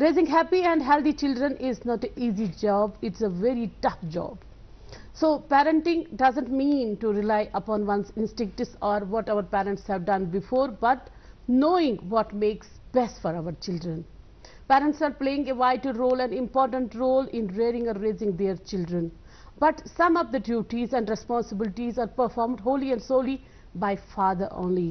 Raising happy and healthy children is not an easy job, it's a very tough job. So parenting doesn't mean to rely upon one's instincts or what our parents have done before, but knowing what makes best for our children. Parents are playing a vital role, an important role in rearing or raising their children. But some of the duties and responsibilities are performed wholly and solely by father only.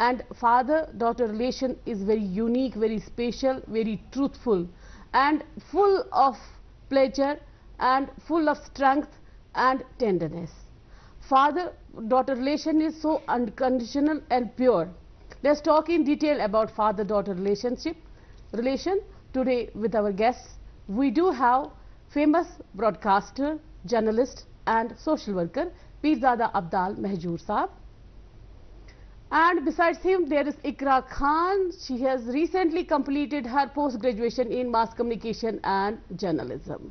and father-daughter relation is very unique, very special, very truthful and full of pleasure and full of strength and tenderness. Father-daughter relation is so unconditional and pure. Let's talk in detail about father-daughter relation today with our guests. We do have famous broadcaster, journalist and social worker Pirzada Abdal Mehjoor Saab. And besides him, there is Ikra Khan. She has recently completed her post-graduation in mass communication and journalism.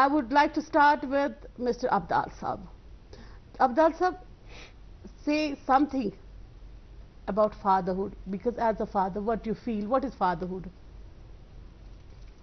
I would like to start with Mr. Abdal Saab. Abdal Saab, say something about fatherhood, because as a father, what you feel, what is fatherhood?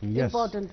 important,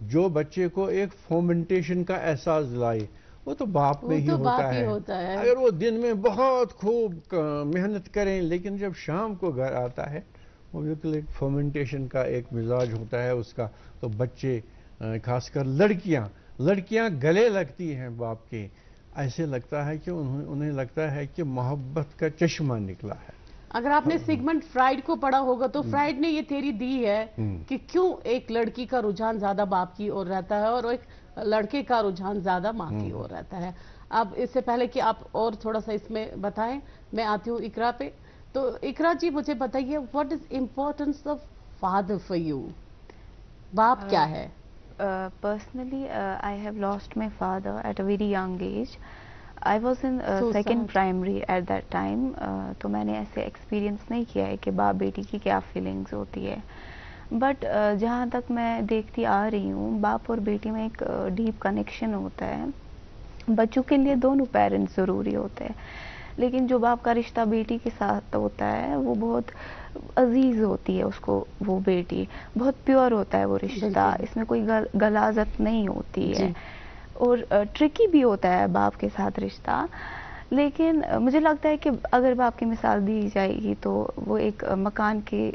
جو بچے کو ایک فومنٹیشن کا احساس دلائے وہ تو باپ میں ہی ہوتا ہے. اگر وہ دن میں بہت خوب محنت کریں لیکن جب شام کو گھر آتا ہے وہ بالکل ایک فومنٹیشن کا ایک مزاج ہوتا ہے اس کا. تو بچے خاص کر لڑکیاں گلے لگتی ہیں باپ کے. ایسے لگتا ہے کہ انہیں لگتا ہے کہ محبت کا چشمہ نکلا ہے. اگر آپ نے سگمنڈ فرائیڈ کو پڑھا ہوگا تو فرائیڈ نے یہ تھیوری دی ہے کہ کیوں ایک لڑکی کا رجحان زیادہ باپ کی اور رہتا ہے اور ایک لڑکے کا رجحان زیادہ ماں کی اور رہتا ہے. اب اس سے پہلے کہ آپ اور تھوڑا سا اس میں بتائیں میں آتی ہوں اقرا پہ. تو اقرا جی مجھے بتائیے what is importance of father for you? باپ کیا ہے؟ Personally, I have lost my father at a very young age. I was in So second sad. primary at that time. تو میں نے ایسے ایکسپیرینس نہیں کیا ہے کہ باپ بیٹی کی کیا فیلنگز ہوتی ہے. بٹ جہاں تک میں دیکھتی آ رہی ہوں باپ اور بیٹی میں ایک ڈیپ کنیکشن ہوتا ہے. بچوں کے لیے دونوں پیرنٹس ضروری ہوتے ہیں لیکن جو باپ کا رشتہ بیٹی کے ساتھ ہوتا ہے وہ بہت عزیز ہوتی ہے اس کو. وہ بیٹی بہت پیور ہوتا ہے وہ رشتہ. اس میں کوئی غلاظت نہیں ہوتی ہے اور ٹرکی بھی ہوتا ہے باپ کے ساتھ رشتہ. لیکن مجھے لگتا ہے کہ اگر باپ کی مثال دی جائے گی تو وہ ایک مکان کی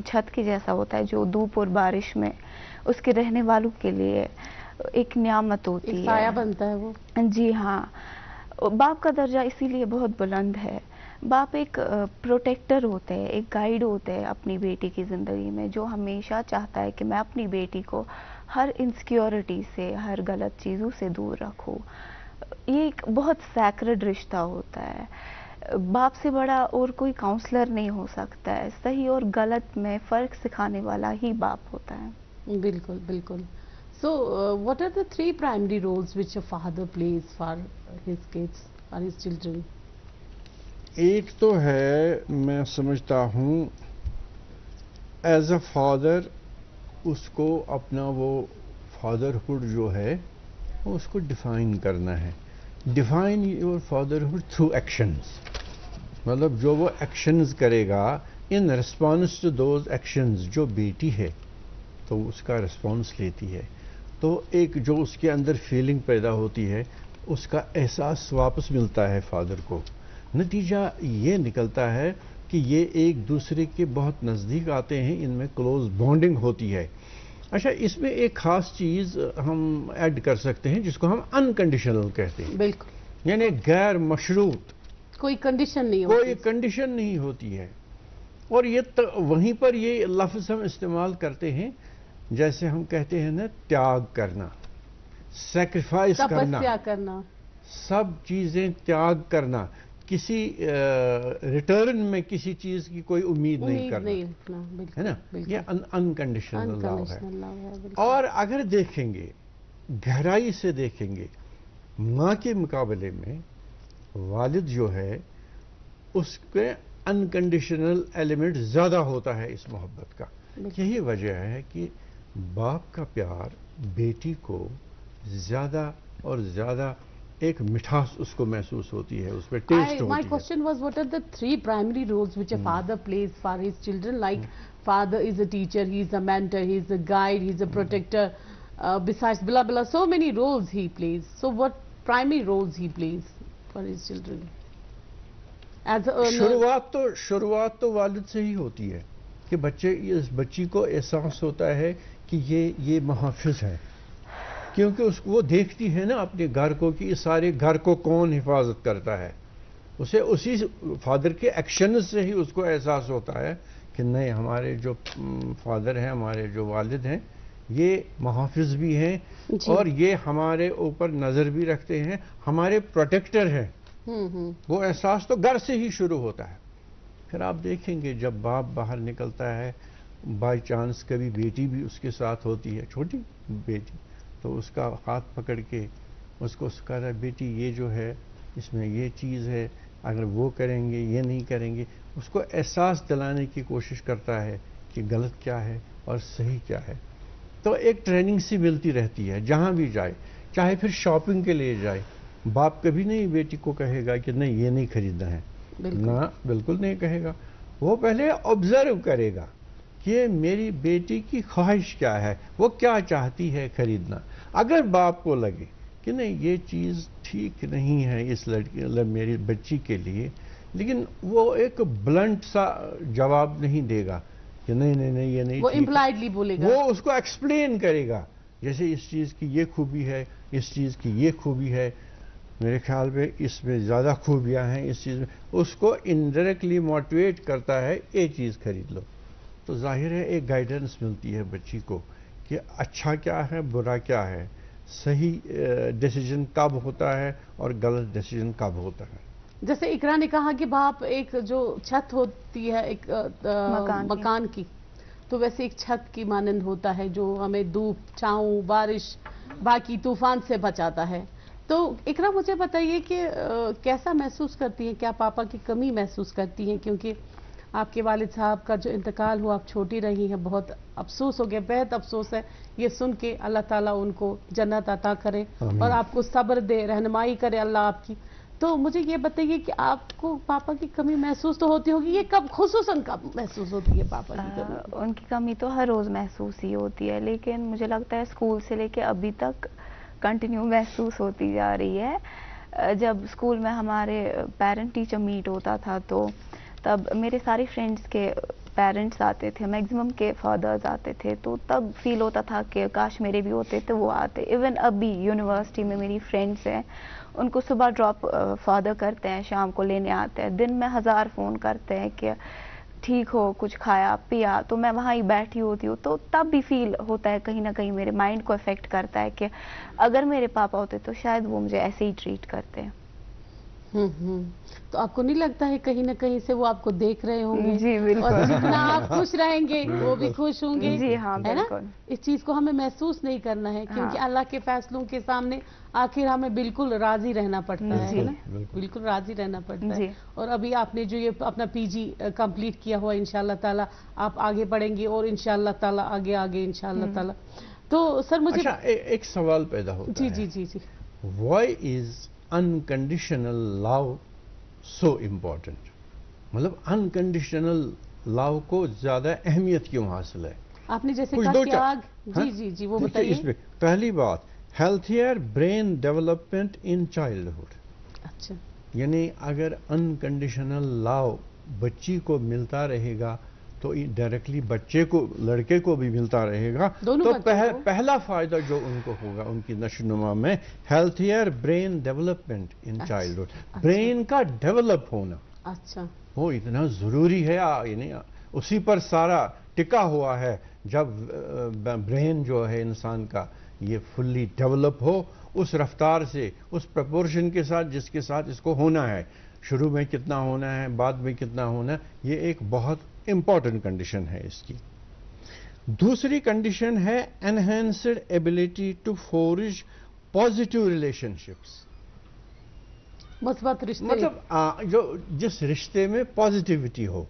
چھت کے جیسا ہوتا ہے جو دھوپ اور بارش میں اس کے رہنے والوں کے لیے ایک نعمت ہوتی ہے. سایہ بنتا ہے وہ. جی ہاں. باپ کا درجہ اسی لیے بہت بلند ہے. باپ ایک پروٹیکٹر ہوتے ہیں ایک گائیڈ ہوتے ہیں اپنی بیٹی کی زندگی میں جو ہمیشہ چاہتا ہے کہ میں اپنی بیٹی کو ہر انسیکیورٹی سے ہر غلط چیزوں سے دور رکھوں. یہ ایک بہت سیکرڈ رشتہ ہوتا ہے. باپ سے بڑا اور کوئی کاؤنسلر نہیں ہو سکتا ہے. صحیح اور غلط میں فرق سکھانے والا ہی باپ ہوتا ہے. بالکل بالکل. So what are the 3 primary roles which a father plays for his kids, for his children? ایک تو ہے میں سمجھتا ہوں ایز اے فادر اس کو اپنا وہ فادرہڈ جو ہے وہ اس کو ڈیفائن کرنا ہے. Define your fatherhood through actions. مطلب جو وہ ایکشنز کرے گا in response to those actions. جو بیٹی ہے تو اس کا ریسپانس لیتی ہے تو ایک جو اس کے اندر فیلنگ پیدا ہوتی ہے اس کا احساس واپس ملتا ہے فادر کو. نتیجہ یہ نکلتا ہے کہ یہ ایک دوسرے کے بہت نزدیک آتے ہیں. ان میں کلوز بانڈنگ ہوتی ہے. اچھا اس میں ایک خاص چیز ہم ایڈ کر سکتے ہیں جس کو ہم انکنڈیشنل کہتے ہیں. بالکل. یعنی غیر مشروط. کوئی کنڈیشن نہیں ہوتی. کوئی کنڈیشن نہیں ہوتی ہے. اور یہ وہیں پر یہ لفظ ہم استعمال کرتے ہیں جیسے ہم کہتے ہیں نا تیاگ کرنا, سیکریفائس کرنا, تپسیا کرنا, سب چیزیں تیاگ کرنا. کسی ریٹرن میں کسی چیز کی کوئی امید نہیں کرنا ہے نا. یہ انکنڈیشنل لو ہے. اور اگر دیکھیں گے گہرائی سے دیکھیں گے ماں کے مقابلے میں والد جو ہے اس کے انکنڈیشنل ایلیمنٹ زیادہ ہوتا ہے اس محبت کا. یہی وجہ ہے کہ باپ کا پیار بیٹی کو زیادہ اور زیادہ ایک مٹھاس اس کو محسوس ہوتی ہے, اس پہ ٹیسٹ ہوتی ہے. My question was what are the 3 primary roles which a father plays for his children? Like father is a teacher, he is a mentor, he is a guide, he is a protector, besides blah blah, so many roles he plays. So what primary roles he plays for his children? As a شروعات تو والد سے ہی ہوتی ہے کہ بچی کو احساس ہوتا ہے کہ یہ محافظ ہے, کیونکہ وہ دیکھتی ہے نا اپنے گھر کو کہ اس سارے گھر کو کون حفاظت کرتا ہے. اسے اسی فادر کے ایکشن سے ہی اس کو احساس ہوتا ہے کہ نہیں ہمارے جو فادر ہیں, ہمارے جو والد ہیں, یہ محافظ بھی ہیں اور یہ ہمارے اوپر نظر بھی رکھتے ہیں, ہمارے پروٹیکٹر ہیں. وہ احساس تو گھر سے ہی شروع ہوتا ہے. پھر آپ دیکھیں گے جب باپ باہر نکلتا ہے بائی چانس کبھی بیٹی بھی اس کے ساتھ ہوتی ہے, چھوٹی بیٹی, تو اس کا ہاتھ پکڑ کے اس کو سکھاتا ہے بیٹی یہ جو ہے اس میں یہ چیز ہے, اگر وہ کریں گے یہ نہیں کریں گے. اس کو احساس دلانے کی کوشش کرتا ہے کہ غلط کیا ہے اور صحیح کیا ہے. تو ایک ٹریننگ سی ملتی رہتی ہے جہاں بھی جائے, چاہے پھر شاپنگ کے لیے جائے. باپ کبھی نہیں بیٹی کو کہے گا کہ نہیں یہ نہیں خریدنا ہے, نہ بالکل نہیں کہے گا. وہ پہلے آبزرو کرے گا کہ کہ میری بیٹی کی خواہش کیا ہے، وہ کیا چاہتی ہے خریدنا. اگر باپ کو لگے کہ نہیں یہ چیز ٹھیک نہیں ہے اس لڑکی میری بچی کے لیے، لیکن وہ ایک بلنٹ سا جواب نہیں دے گا کہ نہیں نہیں نہیں یہ نہیں وہ ٹھیک ہے. امپلائڈلی بولے گا، وہ اس کو ایکسپلین کرے گا، جیسے اس چیز کی یہ خوبی ہے، اس چیز کی یہ خوبی ہے، میرے خیال میں اس میں زیادہ خوبیاں ہیں اس چیز میں. اس کو انڈائریکٹلی موٹیویٹ کرتا ہے یہ چیز خرید لو. تو ظاہر ہے ایک گائیڈنس ملتی ہے بچی کو کہ اچھا کیا ہے، برا کیا ہے، صحیح ڈیسیجن کب ہوتا ہے اور غلط ڈیسیجن کب ہوتا ہے. جیسے اقرا نے کہا کہ باپ ایک جو چھت ہوتی ہے ایک مکان کی، تو ویسے ایک چھت کی مانند ہوتا ہے جو ہمیں دھوپ، چھاؤں، بارش، باقی طوفان سے بچاتا ہے. تو اقرا مجھے بتائیے کہ کیسا محسوس کرتی ہیں، کیا پاپا کی کمی محسوس کرتی ہیں؟ کیونکہ آپ کے والد صاحب کا جو انتقال ہوا، آپ چھوٹی رہی ہیں، بہت افسوس ہو گیا، بہت افسوس ہے یہ سن کے. اللہ تعالیٰ ان کو جنت عطا کرے اور آپ کو صبر دے، رہنمائی کرے اللہ آپ کی. تو مجھے یہ بتائیے کہ آپ کو پاپا کی کمی محسوس تو ہوتی ہوگی، یہ کب خصوصاً کب محسوس ہوتی ہے پاپا کی کمی؟ ان کی کمی تو ہر روز محسوس ہی ہوتی ہے، لیکن مجھے لگتا ہے اسکول سے لے کے ابھی تک کنٹینیو محسوس ہوتی جا رہی ہے. جب اسکول میں ہمارے پیرنٹ ٹیچر میٹ ہوتا تھا تو تب میرے ساری فرینڈس کے پیرنٹس آتے تھے، میکزیمم کے فادرز آتے تھے، تو تب فیل ہوتا تھا کہ کاش میرے بھی ہوتے تو وہ آتے. ایون ابھی یونیورسٹی میں میری فرینڈس ہیں، ان کو صبح ڈراپ فادر کرتے ہیں، شام کو لینے آتے ہیں، دن میں 1000 فون کرتے ہیں کہ ٹھیک ہو، کچھ کھایا پیا. تو میں وہاں ہی بیٹھی ہوتی ہوں، تو تب بھی فیل ہوتا ہے کہیں نہ کہیں میرے مائنڈ کو افیکٹ کرتا ہے کہ اگر میرے پاپا ہوتے تو شاید وہ مجھے ایسے ہی ٹریٹ کرتے. تو آپ کو نہیں لگتا ہے کہیں نہ کہیں سے وہ آپ کو دیکھ رہے ہوں گے؟ جی بالکل. اور جتنا آپ خوش رہیں گے وہ بھی خوش ہوں گے. جی ہاں ہے نا؟ بالکل. اس چیز کو ہمیں محسوس نہیں کرنا ہے، کیونکہ اللہ کے فیصلوں کے سامنے آخر ہمیں بالکل راضی رہنا پڑتا ہے نا، بالکل راضی رہنا پڑتا ہے. اور ابھی آپ نے جو یہ اپنا پی جی کمپلیٹ کیا ہوا، انشاءاللہ تعالیٰ آپ آگے بڑھیں گے اور انشاءاللہ تعالیٰ آگے انشاءاللہ تعالیٰ. تو سر مجھے اچھا ایک سوال پیدا ہوتا ہے، جی جی جی جی وائی از unconditional love so important؟ مطلب انکنڈیشنل لاؤ کو زیادہ اہمیت کیوں حاصل ہے؟ آپ نے جیسے کہا کہ آگ، جی جی جی وہ بتائیے. اس میں پہلی بات، ہیلتھیئر برین ڈیولپمنٹ ان چائلڈہڈ. اچھا، یعنی اگر انکنڈیشنل لاؤ بچی کو ملتا رہے گا تو ڈائریکٹلی بچے کو، لڑکے کو بھی ملتا رہے گا. تو پہلا فائدہ جو ان کو ہوگا ان کی نشو نما میں، healthier brain development in childhood. Brain کا ڈیولپ ہونا، اچھا وہ اتنا ضروری ہے، یعنی اسی پر سارا ٹکا ہوا ہے. جب برین جو ہے انسان کا یہ فلی ڈیولپ ہو اس رفتار سے، اس پرپورشن کے ساتھ جس کے ساتھ اس کو ہونا ہے، شروع میں کتنا ہونا ہے، بعد میں کتنا ہونا ہے، یہ ایک بہت امپورٹنٹ کنڈیشن ہے اس کی. دوسری کنڈیشن ہے enhanced ability to forge positive relationships. مثبت رشتے، مطلب جو جس رشتے میں پازیٹیوٹی ہو،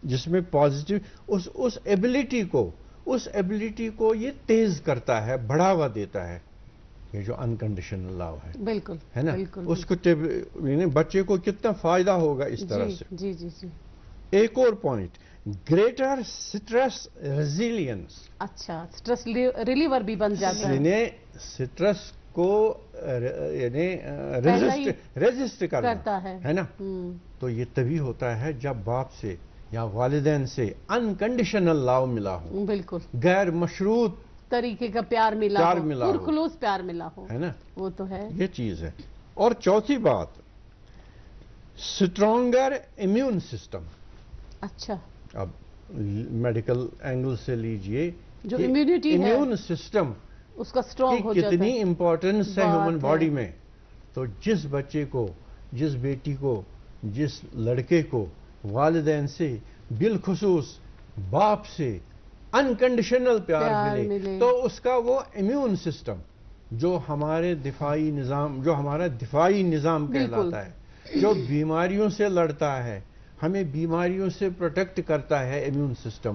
جس میں پازیٹیو، اس ایبلٹی کو یہ تیز کرتا ہے، بڑھاوا دیتا ہے. یہ جو انکنڈیشنل لاؤ ہے، بالکل ہے نا، بالکل اس کو یعنی بچے کو کتنا فائدہ ہوگا اس طرح سے. جی جی جی. ایک اور پوائنٹ، گریٹر سٹریس ریزیلینس. اچھا، سٹریس ریلیور بھی بن جاتا ہے، یعنی سٹریس کو یعنی ریزسٹ کرتا ہے نا. تو یہ تبھی ہوتا ہے جب باپ سے یا والدین سے انکنڈیشنل لاؤ ملا ہو، بالکل غیر مشروط طریقے کا پیار ملا ہو، پرخلوص پیار ملا ہو، ہے نا، وہ تو ہے، یہ چیز ہے. اور چوتھی بات، اسٹرانگر امیون سسٹم. اچھا، اب میڈیکل اینگل سے لیجئے، جو امیونٹی ہے، امیون سسٹم اس کا اسٹرانگ ہو جاتا ہے. کتنی امپورٹنس ہے ہیومن باڈی میں. تو جس بچے کو، جس بیٹی کو، جس لڑکے کو والدین سے، بالخصوص باپ سے انکنڈیشنل پیار ملے تو اس کا وہ امیون سسٹم جو ہمارے دفاعی نظام کہلاتا ہے، جو بیماریوں سے لڑتا ہے، ہمیں بیماریوں سے پروٹیکٹ کرتا ہے، امیون سسٹم،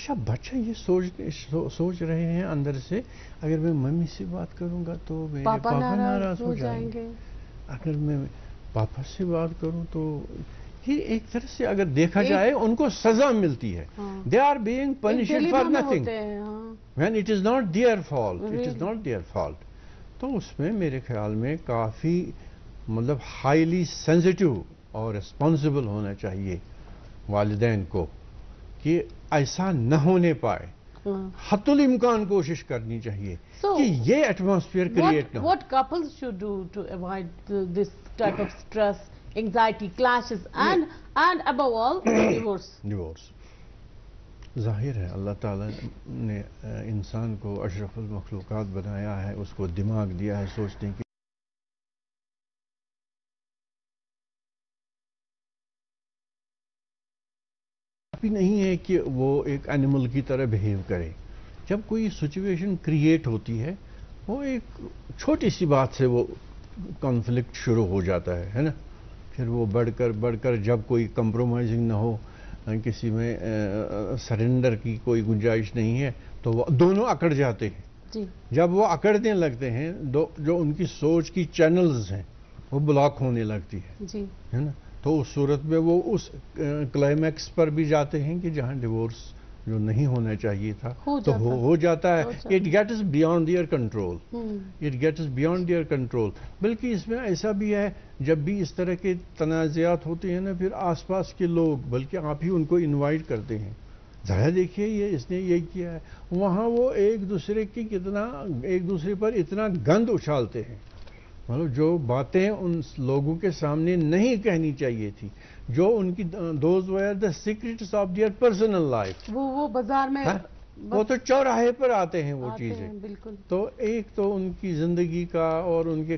اچھا بچہ یہ سوچ رہے ہیں اندر سے اگر میں ممی سے بات کروں گا تو میرے پاپا ناراض ہو جائیں گے، اگر میں پاپا سے بات کروں تو یہ ایک طرح سے اگر دیکھا جائے ان کو سزا ملتی ہے. They are being punished for nothing when it is not their fault, it is not their fault. تو اس میں میرے خیال میں کافی مطلب ہائیلی سینسٹیو اور ریسپانسبل ہونا چاہیے والدین کو کہ ایسا نہ ہونے پائے. حت الامکان کوشش کرنی چاہیے کہ یہ ایٹماسفیئر کریٹ نہ ہو. What couples should do to avoid this type of stress, anxiety, clashes and above all divorce? ظاہر ہے اللہ تعالیٰ نے انسان کو اشرف المخلوقات بنایا ہے، اس کو دماغ دیا ہے سوچنے کی. بھی نہیں ہے کہ وہ ایک اینیمل کی طرح بہیو کرے. جب کوئی سچویشن کریٹ ہوتی ہے وہ ایک چھوٹی سی بات سے وہ کانفلکٹ شروع ہو جاتا ہے نا. پھر وہ بڑھ کر جب کوئی کمپرومائزنگ نہ ہو، کسی میں سرنڈر کی کوئی گنجائش نہیں ہے تو وہ دونوں اکڑ جاتے ہیں. جب وہ اکڑنے لگتے ہیں جو ان کی سوچ کی چینلز ہیں وہ بلاک ہونے لگتی ہے نا. تو اس صورت میں وہ اس کلائمیکس پر بھی جاتے ہیں کہ جہاں ڈیورس جو نہیں ہونا چاہیے تھا تو ہو جاتا ہے. It gets beyond their control, it gets beyond their control. بلکہ اس میں ایسا بھی ہے جب بھی اس طرح کے تنازعات ہوتے ہیں نا، پھر آس پاس کے لوگ بلکہ آپ ہی ان کو انوائٹ کرتے ہیں، ذرا دیکھیے یہ اس نے یہ کیا ہے. وہاں وہ ایک دوسرے پر اتنا گند اچھالتے ہیں، مطلب جو باتیں ان لوگوں کے سامنے نہیں کہنی چاہیے تھی، جو ان کی those were the secrets of their personal life, وہ بازار میں وہ تو چوراہے پر آتے ہیں وہ چیزیں. بالکل. تو ایک تو ان کی زندگی کا اور ان کے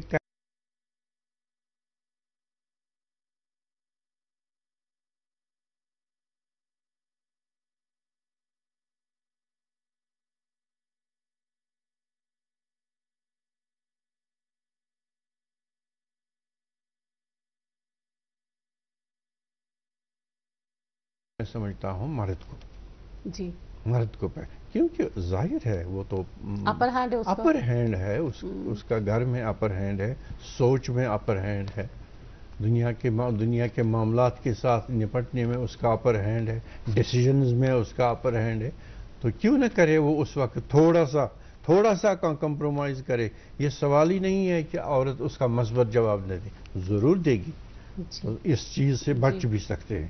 سمجھتا ہوں مرد کو کیونکہ ظاہر ہے وہ تو اپر ہینڈ ہے اس کا گھر میں اپر ہینڈ ہے، سوچ میں اپر ہینڈ ہے، دنیا کے معاملات کے ساتھ نپٹنے میں اس کا اپر ہینڈ ہے، ڈیسیژنز میں اس کا اپر ہینڈ ہے. تو کیوں نہ کرے وہ اس وقت تھوڑا سا کمپرومائز کرے. یہ سوال ہی نہیں ہے کہ عورت اس کا مثبت جواب نہ دے، ضرور دے گی. اس چیز سے بچ بھی سکتے ہیں.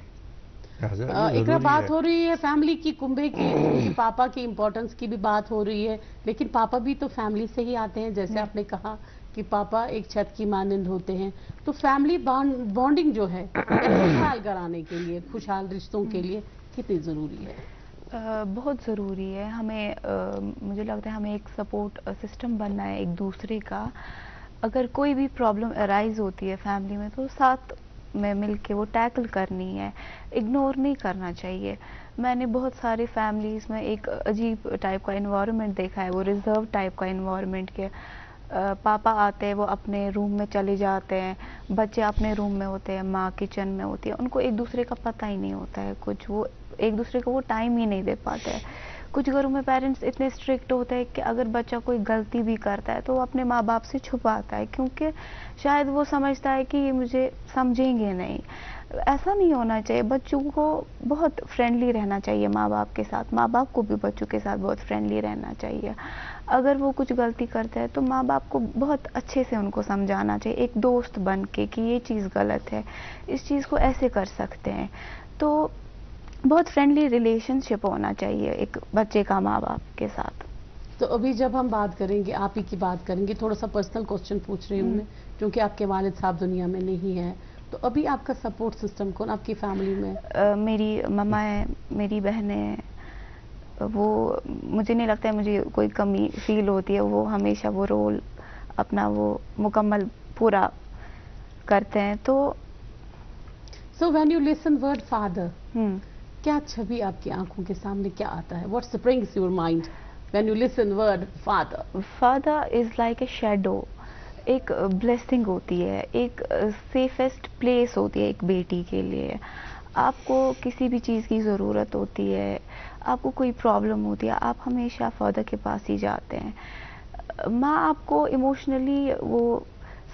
اقرا بات ہو رہی ہے فیملی کی، کنبے کی، پاپا کی امپورٹنس کی بھی بات ہو رہی ہے، لیکن پاپا بھی تو فیملی سے ہی آتے ہیں. جیسے آپ نے کہا کہ پاپا ایک چھت کی مانند ہوتے ہیں، تو فیملی بانڈنگ جو ہے خوشحال کرانے کے لیے، خوشحال رشتوں کے لیے کتنی ضروری ہے؟ بہت ضروری ہے. ہمیں مجھے لگتا ہے ہمیں ایک سپورٹ سسٹم بننا ہے ایک دوسرے کا. اگر کوئی بھی پرابلم ارائز ہوتی ہے فیملی میں تو ساتھ میں مل کے وہ ٹیکل کرنی ہے، اگنور نہیں کرنا چاہیے. میں نے بہت ساری فیملیز میں ایک عجیب ٹائپ کا انوائرمنٹ دیکھا ہے، وہ ریزرو ٹائپ کا انوائرمنٹ کے پاپا آتے ہیں وہ اپنے روم میں چلے جاتے ہیں، بچے اپنے روم میں ہوتے ہیں، ماں کچن میں ہوتی ہے، ان کو ایک دوسرے کا پتہ ہی نہیں ہوتا ہے کچھ، وہ ایک دوسرے کو وہ ٹائم ہی نہیں دے پاتے ہیں. کچھ گھروں میں پیرنٹس اتنے اسٹرکٹ ہوتے ہیں کہ اگر بچہ کوئی غلطی بھی کرتا ہے تو وہ اپنے ماں باپ سے چھپاتا ہے، کیونکہ شاید وہ سمجھتا ہے کہ یہ مجھے سمجھیں گے نہیں. ایسا نہیں ہونا چاہیے. بچوں کو بہت فرینڈلی رہنا چاہیے ماں باپ کے ساتھ، ماں باپ کو بھی بچوں کے ساتھ بہت فرینڈلی رہنا چاہیے. اگر وہ کچھ غلطی کرتا ہے تو ماں باپ کو بہت اچھے سے ان کو سمجھانا چاہیے، ایک دوست بن کے کہ یہ چیز غلط ہے، اس چیز کو ایسے کر سکتے ہیں. تو بہت فرینڈلی ریلیشن شپ ہونا چاہیے ایک بچے کا ماں باپ کے ساتھ. تو ابھی جب ہم بات کریں گے، آپ ہی کی بات کریں گے، تھوڑا سا پرسنل کوسچن پوچھ رہی ہوں میں، کیونکہ آپ کے والد صاحب دنیا میں نہیں ہیں. تو ابھی آپ کا سپورٹ سسٹم کون آپ کی فیملی میں؟ میری مما ہے، میری بہنیں ہیں. وہ مجھے نہیں لگتا ہے مجھے کوئی کمی فیل ہوتی ہے، وہ ہمیشہ وہ رول اپنا وہ مکمل پورا کرتے ہیں. تو so when you listen word father, کیا چھوی آپ کی آنکھوں کے سامنے کیا آتا ہے؟ What springs your mind when you listen word father? Father is like a shadow. ایک بلیسنگ ہوتی ہے، ایک سیفسٹ پلیس ہوتی ہے ایک بیٹی کے لیے. آپ کو کسی بھی چیز کی ضرورت ہوتی ہے, آپ کو کوئی پرابلم ہوتی ہے, آپ ہمیشہ فادر کے پاس ہی جاتے ہیں. ماں آپ کو ایموشنلی وہ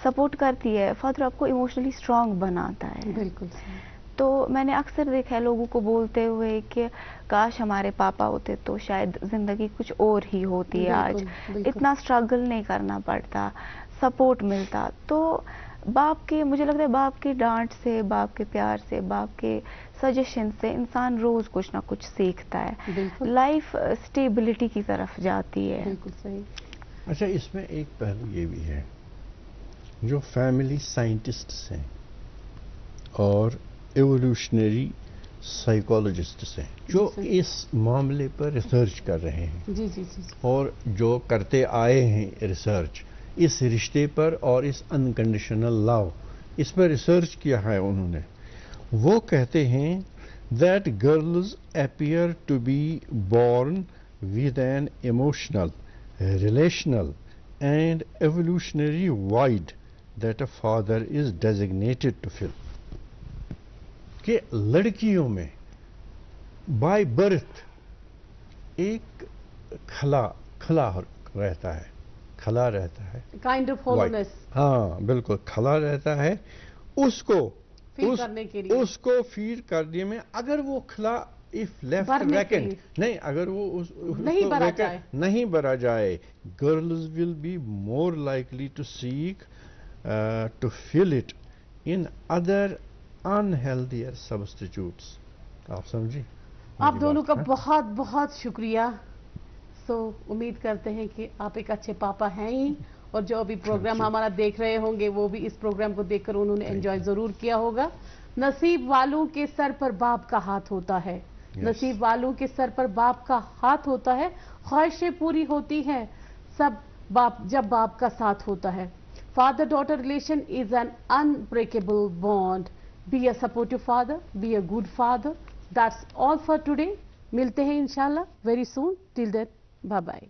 سپورٹ کرتی ہے, فادر آپ کو ایموشنلی اسٹرانگ بناتا ہے. بالکل صحیح. تو میں نے اکثر دیکھا ہے لوگوں کو بولتے ہوئے کہ کاش ہمارے پاپا ہوتے تو شاید زندگی کچھ اور ہی ہوتی ہے, آج اتنا اسٹرگل نہیں کرنا پڑتا, سپورٹ ملتا. تو باپ کے, مجھے لگتا ہے باپ کی ڈانٹ سے, باپ کے پیار سے, باپ کے سجیشن سے انسان روز کچھ نہ کچھ سیکھتا ہے, لائف اسٹیبلٹی کی طرف جاتی ہے. بالکل صحیح. اچھا, اس میں ایک پہلو یہ بھی ہے, جو فیملی سائنٹسٹس ہیں اور ایوولوشنری سائیکالوجسٹس ہیں جو اس معاملے پر ریسرچ کر رہے ہیں, جی جی جی, اور جو کرتے آئے ہیں ریسرچ اس رشتے پر اور اس انکنڈیشنل لو, اس پر ریسرچ کیا ہے انہوں نے. وہ کہتے ہیں that girls appear to be born with an emotional, relational and evolutionary void that a father is designated to fill. کہ لڑکیوں میں بائی برتھ ایک کھلا رہتا ہے, کھلا رہتا ہے, کائنڈ آف ہولونیس. ہاں بالکل, کھلا رہتا ہے. اس کو فیل کرنے کے لیے, اس کو فیڈ کرنے میں, اگر وہ کھلا if left vacant, نہیں, اگر وہ نہیں بھرا جائے, girls will be more likely to seek to fill it in other unhealthier substitutes. آپ سمجھی؟ آپ دونوں کا بہت بہت شکریہ. سو امید کرتے ہیں کہ آپ ایک اچھے پاپا ہیں ہی, اور جو ابھی پروگرام ہمارا دیکھ رہے ہوں گے وہ بھی اس پروگرام کو دیکھ کر انہوں نے انجوائے ضرور کیا ہوگا. نصیب والوں کے سر پر باپ کا ہاتھ ہوتا ہے, نصیب والوں کے سر پر باپ کا ہاتھ ہوتا ہے, خواہشیں پوری ہوتی ہیں جب باپ کا ساتھ ہوتا ہے. Father daughter relation is an unbreakable bond. Be a supportive father, be a good father. That's all for today. ملتے ہیں انشاءاللہ very soon. Till then, bye bye.